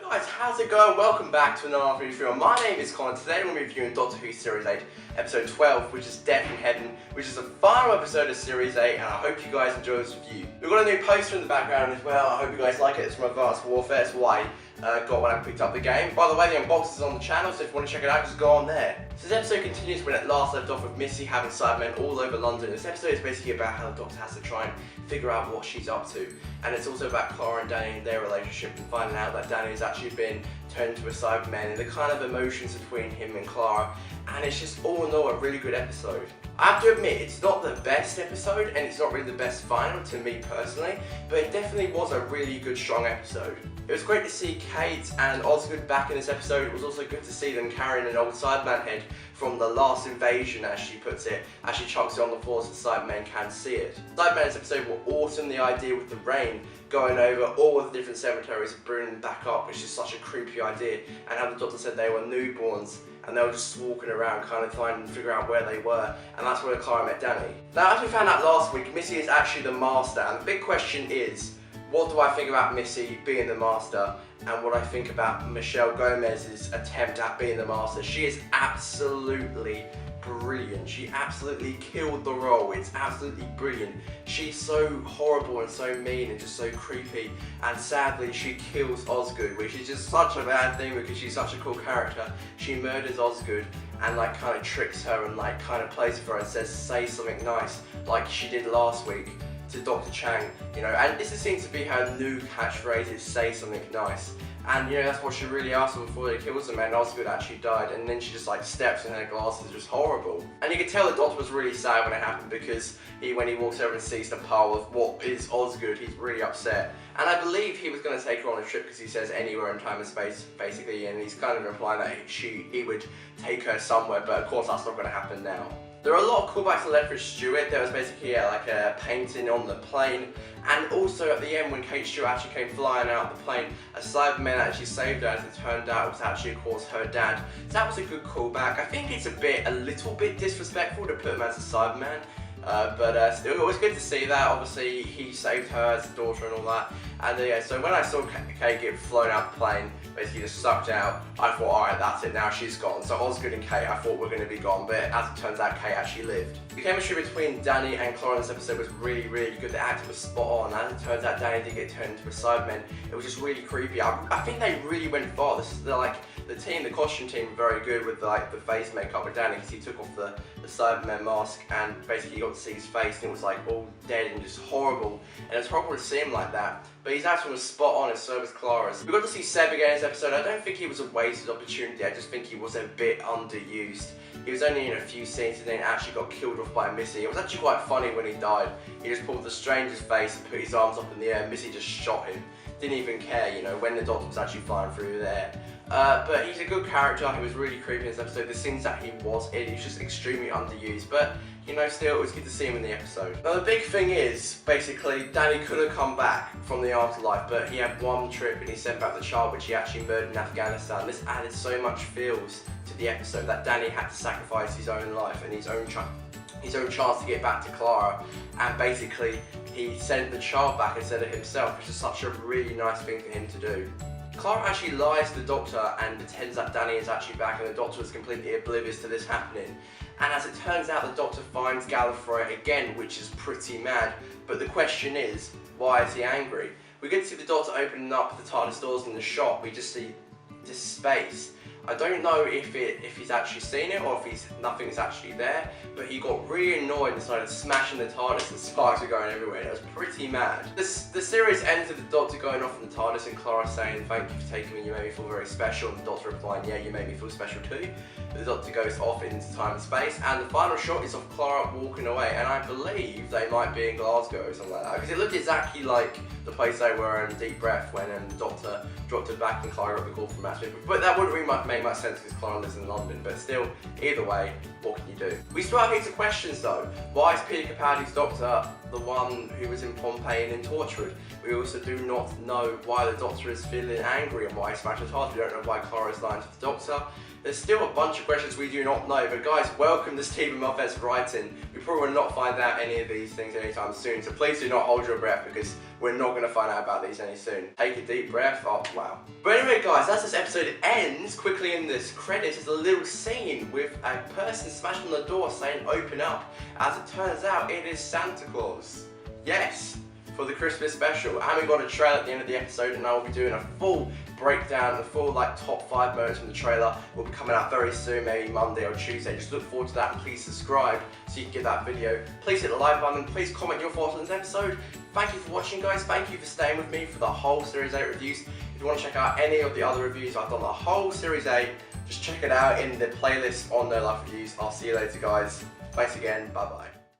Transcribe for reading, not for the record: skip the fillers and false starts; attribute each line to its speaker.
Speaker 1: Guys, how's it going? Welcome back to another review. My name is Colin. Today we're reviewing Doctor Who Series 8, Episode 12, which is Death in Heaven, which is the final episode of Series 8, and I hope you guys enjoy this review. We've got a new poster in the background as well. I hope you guys like it. It's from Advanced Warfare. It's what I got when I picked up the game. By the way, the unboxing is on the channel, so if you want to check it out, just go on there. So this episode continues when it last left off with Missy having Cybermen all over London. This episode is basically about how the Doctor has to try and figure out what she's up to. And it's also about Clara and Danny and their relationship and finding out that Danny has actually been turned into a Cyberman and the kind of emotions between him and Clara. And it's just all in all a really good episode. I have to admit, it's not the best episode and it's not really the best final to me personally, but it definitely was a really good, strong episode. It was great to see Kate and Osgood back in this episode. It was also good to see them carrying an old Cyberman head from the last invasion, as she puts it, as she chucks it on the floor so the Cybermen can see it. Cybermen in this episode were awesome. The idea with the rain going over all of the different cemeteries and bringing them back up, which is such a creepy idea, and how the Doctor said they were newborns and they were just walking around kind of trying to figure out where they were, and that's where Clara met Danny. Now, as we found out last week, Missy is actually the Master, and the big question is, what do I think about Missy being the Master, and what I think about Michelle Gomez's attempt at being the Master? She is absolutely brilliant. She absolutely killed the role. It's absolutely brilliant. She's so horrible and so mean and just so creepy, and sadly she kills Osgood, which is just such a bad thing because she's such a cool character. She murders Osgood and like kind of tricks her and like kind of plays for her and says say something nice like she did last week to Dr. Chang, you know, and this seems to be her new catchphrase, is say something nice. And you know, that's what she really asked him before they killed him, and Osgood actually died, and then she just like steps in her glasses, just horrible. And you could tell the Doctor was really sad when it happened, because when he walks over and sees the pile of what is Osgood, he's really upset. And I believe he was going to take her on a trip, because he says anywhere in time and space, basically, and he's kind of implying that he would take her somewhere, but of course that's not going to happen now. There are a lot of callbacks to Lethbridge Stewart. There was basically like a painting on the plane, and also at the end when Kate Stewart actually came flying out of the plane, a Cyberman actually saved her, as it turned out it was actually of course her dad. So that was a good callback. I think it's a little bit disrespectful to put him as a Cyberman. But still, it was good to see that. Obviously, he saved her as a daughter and all that. And yeah, so when I saw Kate get flown out the plane, basically just sucked out, I thought, alright, that's it, now she's gone. So Osgood and Kate, I thought were going to be gone, but as it turns out, Kate actually lived. The chemistry between Danny and Clara in this episode was really, really good. The acting was spot on. As it turns out, Danny did get turned into a Cyberman. It was just really creepy. I think they really went far. The costume team were very good with like the face makeup with Danny, because he took off the Cyberman mask and basically you got to see his face and it was like all dead and just horrible, and it was horrible to see him like that, but his acting was spot on and so was Clara's. We got to see Seb again in this episode. I don't think he was a wasted opportunity, I just think he was a bit underused. He was only in a few scenes and then actually got killed off by Missy. It was actually quite funny when he died. He just pulled the stranger's face and put his arms up in the air, Missy just shot him. Didn't even care, you know, when the Doctor was actually flying through there. But he's a good character. He was really creepy in this episode. The scenes that he was in, he's just extremely underused. But, you know, still, it was good to see him in the episode. Now, the big thing is, basically, Danny could have come back from the afterlife, but he had one trip and he sent back the child, which he actually murdered in Afghanistan. This added so much feels to the episode that Danny had to sacrifice his own life and his own chance to get back to Clara, and basically he sent the child back instead of himself, which is such a really nice thing for him to do. Clara actually lies to the Doctor and pretends that Danny is actually back, and the Doctor is completely oblivious to this happening. And as it turns out, the Doctor finds Gallifrey again, which is pretty mad, but the question is, why is he angry? We get to see the Doctor opening up the TARDIS doors in the shop. We just see this space. I don't know if he's actually seen it or if nothing's actually there, but he got really annoyed and started smashing the TARDIS and sparks were going everywhere. It was pretty mad. The series ends with the Doctor going off in the TARDIS and Clara saying, "Thank you for taking me, you made me feel very special," and the Doctor replying, "Yeah, you made me feel special too." The Doctor goes off into time and space, and the final shot is of Clara walking away, and I believe they might be in Glasgow or something like that, because it looked exactly like the place they were in Deep Breath when the Doctor dropped it back and Clara got the call from Matt Smith. But that wouldn't really make much sense because Clara lives in London, but still, either way, what can you do? We still have heaps of questions though. Why is Peter Capaldi's Doctor the one who was in Pompeii and in Torchwood? We also do not know why the Doctor is feeling angry and why he smashes heart. We don't know why Clara is lying to the Doctor. There's still a bunch of questions we do not know, but guys, welcome to Stephen Moffat's writing. We probably will not find out any of these things anytime soon, so please do not hold your breath, because we're not going to find out about these any soon. Take a deep breath. Oh, wow. But anyway, guys, as this episode ends, quickly in this credits is a little scene with a person smashing on the door saying, "Open up." As it turns out, it is Santa Claus. Yes, for the Christmas special. And we got a trailer at the end of the episode, and I will be doing a full breakdown, the full top 5 moments from the trailer will be coming out very soon, maybe Monday or Tuesday. Just look forward to that, and please subscribe so you can get that video. Please hit the like button, please comment your thoughts on this episode. Thank you for watching, guys. Thank you for staying with me for the whole Series 8 reviews. If you want to check out any of the other reviews, I've done the whole Series 8. Just check it out in the playlist on No Life Reviews. I'll see you later, guys. Thanks again. Bye bye.